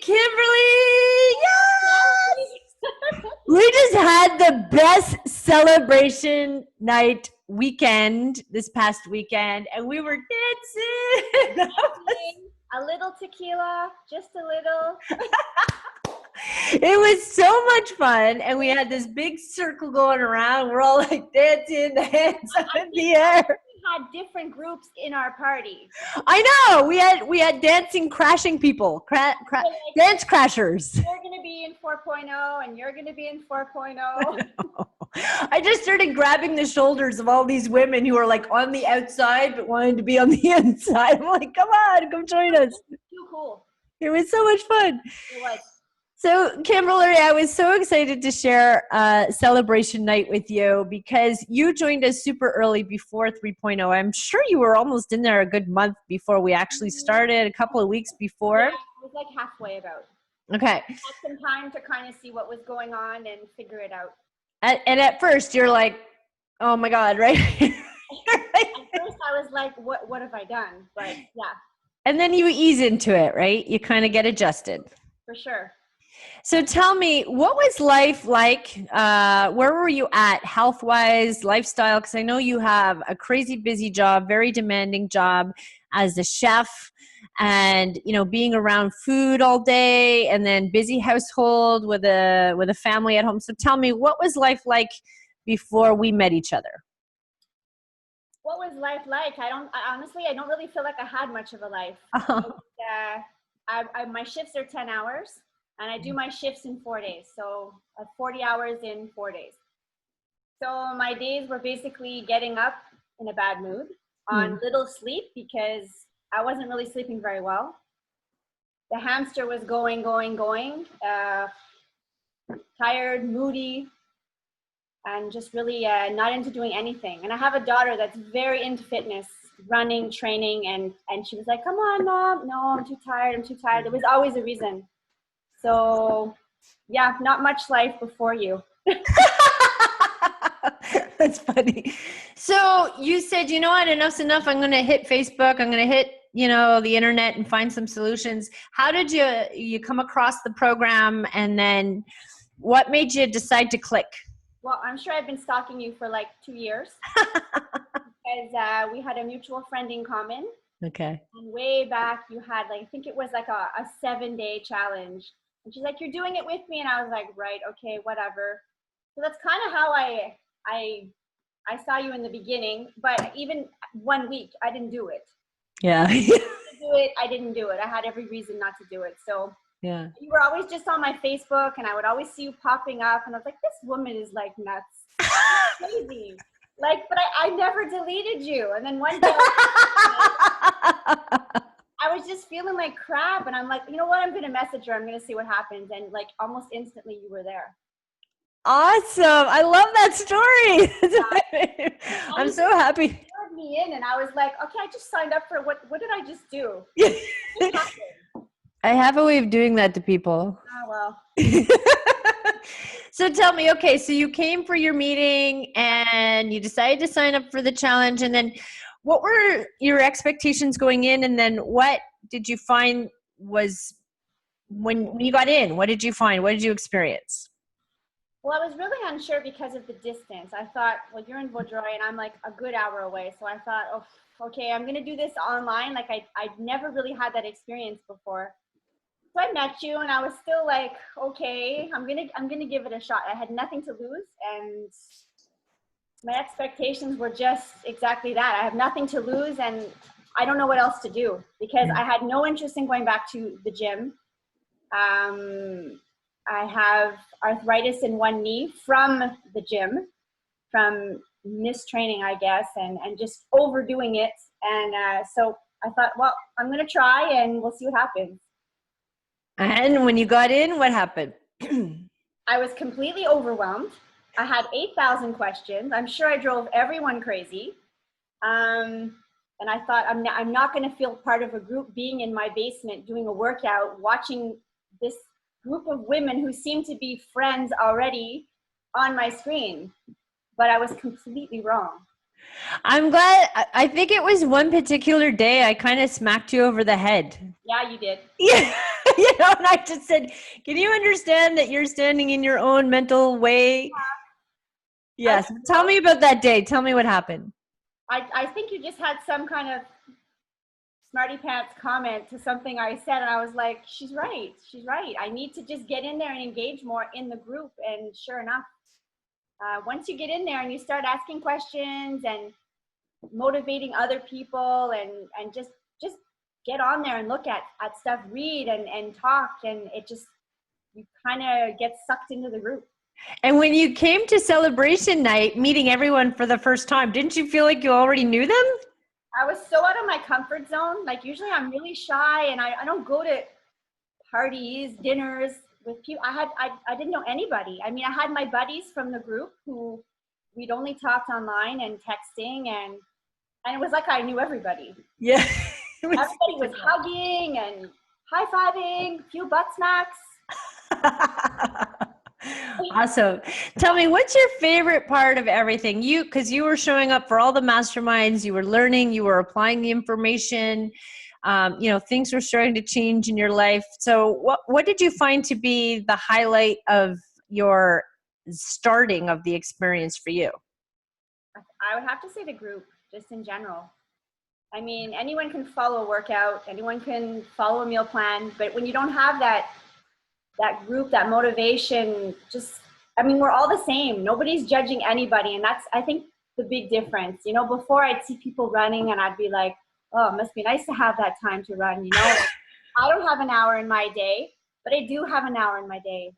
Kimberly! Yes! We just had the best celebration night weekend this past weekend, and we were dancing. A little tequila, just a little. It was so much fun, and we had this big circle going around. We're all like dancing, the hands up in the air. We had different groups in our party. I know. We had dancing, crashing people, dance crashers. You're going to be in 4.0, and you're going to be in 4.0. I just started grabbing the shoulders of all these women who are like on the outside but wanted to be on the inside. I'm like, come on, come join us. Too cool. It was so much fun. It was. So, Kimberly, I was so excited to share celebration night with you because you joined us super early before 3.0. I'm sure you were almost in there a good month before we actually started, a couple of weeks before. Yeah, it was like halfway about. Okay. I had some time to kind of see what was going on and figure it out. And at first, you're like, oh my God, right? At first, I was like, what have I done? But yeah. And then you ease into it, right? You kind of get adjusted. For sure. So tell me, what was life like? Where were you at health-wise, lifestyle? Because I know you have a crazy busy job, very demanding job as a chef and, you know, being around food all day and then busy household with a family at home. So tell me, what was life like before we met each other? What was life like? Honestly, I don't really feel like I had much of a life. My shifts are 10 hours. And I do my shifts in 4 days. So 40 hours in 4 days. So my days were basically getting up in a bad mood, on little sleep because I wasn't really sleeping very well. The hamster was going, tired, moody, and just really not into doing anything. And I have a daughter that's very into fitness, running, training, and she was like, come on, Mom. No, I'm too tired. There was always a reason. So, yeah, not much life before you. That's funny. So you said, you know what, enough's enough. I'm going to hit Facebook. I'm going to hit, you know, the internet and find some solutions. How did you come across the program? And then what made you decide to click? Well, I'm sure I've been stalking you for like 2 years because we had a mutual friend in common. Okay. And way back you had like, I think it was like a 7-day challenge. And she's like, you're doing it with me. And I was like, right, okay, whatever. So that's kind of how I saw you in the beginning, but even 1 week, I didn't do it. Yeah. I didn't do it. I had every reason not to do it. So yeah, you were always just on my Facebook and I would always see you popping up and I was like, this woman is like nuts. Crazy. Like, but I never deleted you. And then one day I was just feeling like crap. And I'm like, you know what? I'm going to message her. I'm going to see what happens. And like almost instantly you were there. Awesome. I love that story. I'm so happy. You lured me in and I was like, okay, I just signed up for what did I just do? I have a way of doing that to people. Oh, well. So tell me, okay, so you came for your meeting and you decided to sign up for the challenge. And then what were your expectations going in? And then what did you find was when you got in? What did you find? What did you experience? Well, I was really unsure because of the distance. I thought, well, you're in Vaudreuil and I'm like a good hour away. So I thought, oh, okay, I'm going to do this online. Like I'd never really had that experience before. So I met you and I was still like, okay, I'm gonna give it a shot. I had nothing to lose and my expectations were just exactly that. I have nothing to lose and I don't know what else to do because I had no interest in going back to the gym. I have arthritis in one knee from the gym, from mistraining, I guess, and just overdoing it. And so I thought, well, I'm gonna try and we'll see what happens. And when you got in, what happened? I was completely overwhelmed. I had 8,000 questions. I'm sure I drove everyone crazy. And I thought, I'm not going to feel part of a group being in my basement doing a workout, watching this group of women who seem to be friends already on my screen. But I was completely wrong. I'm glad. I think it was one particular day I kind of smacked you over the head. Yeah, you did. Yeah. You know, and I just said, can you understand that you're standing in your own mental way? Yes. Tell me about that day. Tell me what happened. I think you just had some kind of smarty pants comment to something I said, and I was like, she's right. She's right. I need to just get in there and engage more in the group. And sure enough, once you get in there and you start asking questions and motivating other people and just get on there and look at stuff, read and talk, and it just, you kind of get sucked into the group. And when you came to celebration night, meeting everyone for the first time, didn't you feel like you already knew them? I was so out of my comfort zone. Like usually I'm really shy and I don't go to parties, dinners with people. I didn't know anybody. I mean, I had my buddies from the group who we'd only talked online and texting, and it was like I knew everybody. Yeah. Everybody was hugging and high-fiving, a few butt smacks. Awesome. Tell me, what's your favorite part of everything? Because you were showing up for all the masterminds, you were learning, you were applying the information, you know, things were starting to change in your life. So what did you find to be the highlight of your starting of the experience for you? I would have to say the group, just in general. I mean, anyone can follow a workout, anyone can follow a meal plan, but when you don't have that group, that motivation, just, I mean, we're all the same. Nobody's judging anybody. And that's, I think, the big difference. You know, before I'd see people running and I'd be like, oh, it must be nice to have that time to run. You know, I don't have an hour in my day, but I do have an hour in my day.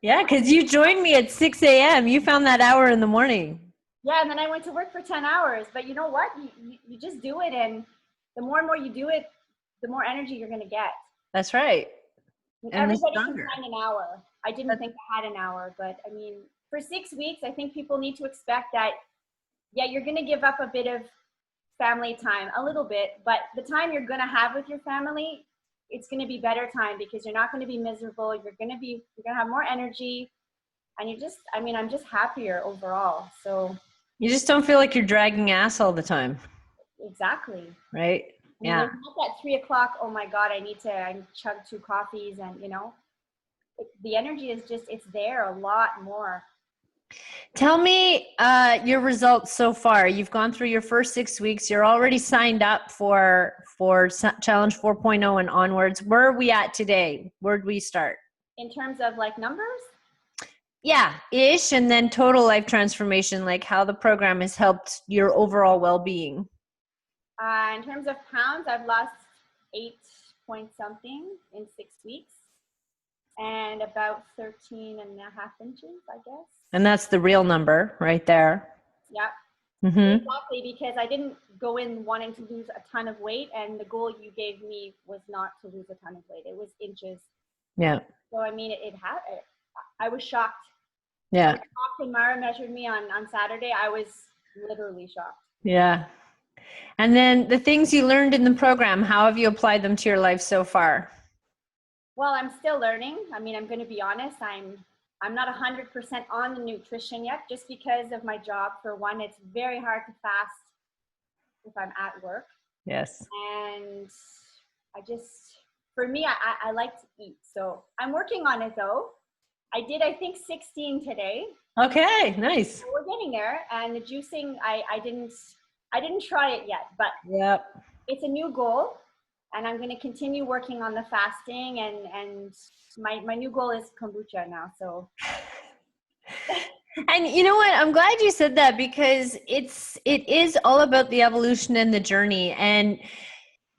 Yeah, because you joined me at 6 a.m. You found that hour in the morning. Yeah, and then I went to work for 10 hours. But you know what? You just do it. And the more and more you do it, the more energy you're going to get. That's right. And everybody can find an hour. I didn't think I had an hour, but I mean, for 6 weeks, I think people need to expect that, yeah, you're going to give up a bit of family time, a little bit, but the time you're going to have with your family, it's going to be better time because you're not going to be miserable. You're going to have more energy, and you just, I mean, I'm just happier overall. So you just don't feel like you're dragging ass all the time. Exactly. Right. I mean, there's not that 3 o'clock, oh my God, I chug 2 coffees, and you know, the energy is just, it's there a lot more. Tell me your results so far. You've gone through your first 6 weeks. You're already signed up for Challenge 4.0 and onwards. Where are we at today? Where'd we start? In terms of like numbers? Yeah, ish. And then total life transformation, like how the program has helped your overall well-being. In terms of pounds, I've lost 8 point something in 6 weeks. And about 13 and a half inches, I guess. And that's the real number right there. Yeah. Mm-hmm. Exactly, because I didn't go in wanting to lose a ton of weight, and the goal you gave me was not to lose a ton of weight. It was inches. Yeah. So, I mean, I was shocked. Yeah. I was shocked when Mara measured me on Saturday. I was literally shocked. Yeah. And then the things you learned in the program, how have you applied them to your life so far? Well, I'm still learning. I mean, I'm going to be honest. I'm not 100% on the nutrition yet, just because of my job. For one, it's very hard to fast if I'm at work. Yes. And for me, I like to eat. So I'm working on it though. I think 16 today. Okay, nice. So we're getting there. And the juicing, I didn't try it yet, but yep. It's a new goal. And I'm going to continue working on the fasting, and my new goal is kombucha now. So. And you know what? I'm glad you said that, because it is all about the evolution and the journey. And,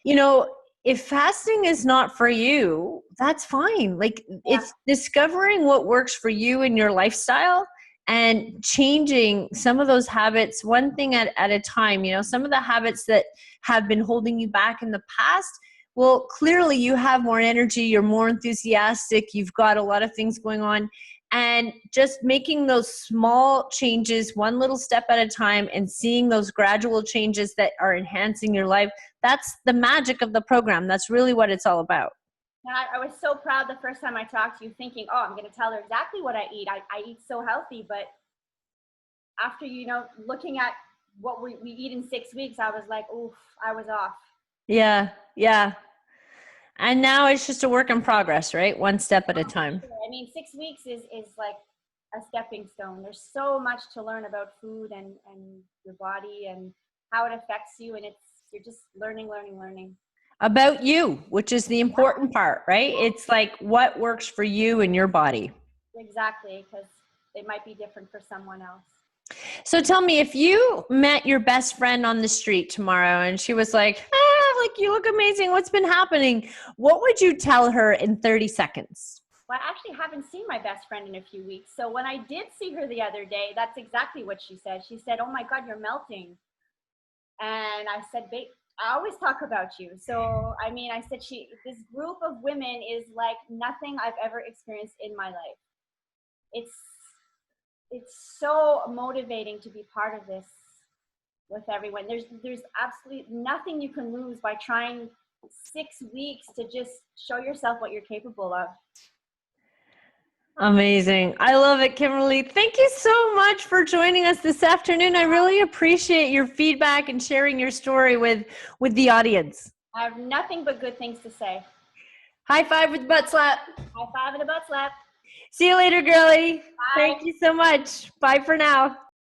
you know, if fasting is not for you, that's fine. Like, it's discovering what works for you in your lifestyle and changing some of those habits one thing at a time. You know, some of the habits that have been holding you back in the past, well, clearly you have more energy, you're more enthusiastic, you've got a lot of things going on, and just making those small changes, one little step at a time, and seeing those gradual changes that are enhancing your life. That's the magic of the program. That's really what it's all about. I was so proud the first time I talked to you, thinking, oh, I'm going to tell her exactly what I eat. I eat so healthy. But after, you know, looking at what we eat in 6 weeks, I was like, oof, I was off. Yeah, yeah. And now it's just a work in progress, right? One step at a time. I mean, 6 weeks is like a stepping stone. There's so much to learn about food and your body and how it affects you. And you're just learning, learning, learning. About you, which is the important part, right? It's like what works for you and your body. Exactly, because it might be different for someone else. So tell me, if you met your best friend on the street tomorrow and she was like, like you look amazing, what's been happening? What would you tell her in 30 seconds? Well, I actually haven't seen my best friend in a few weeks. So when I did see her the other day, that's exactly what she said. She said, "Oh my God, you're melting." And I said, "Babe, I always talk about you." So, I mean, I said, this group of women is like nothing I've ever experienced in my life. It's so motivating to be part of this with everyone. There's absolutely nothing you can lose by trying 6 weeks to just show yourself what you're capable of. Amazing. I love it, Kimberly. Thank you so much for joining us this afternoon. I really appreciate your feedback and sharing your story with the audience. I have nothing but good things to say. High five with butt slap. High five and a butt slap. See you later, girlie. Bye. Thank you so much. Bye for now.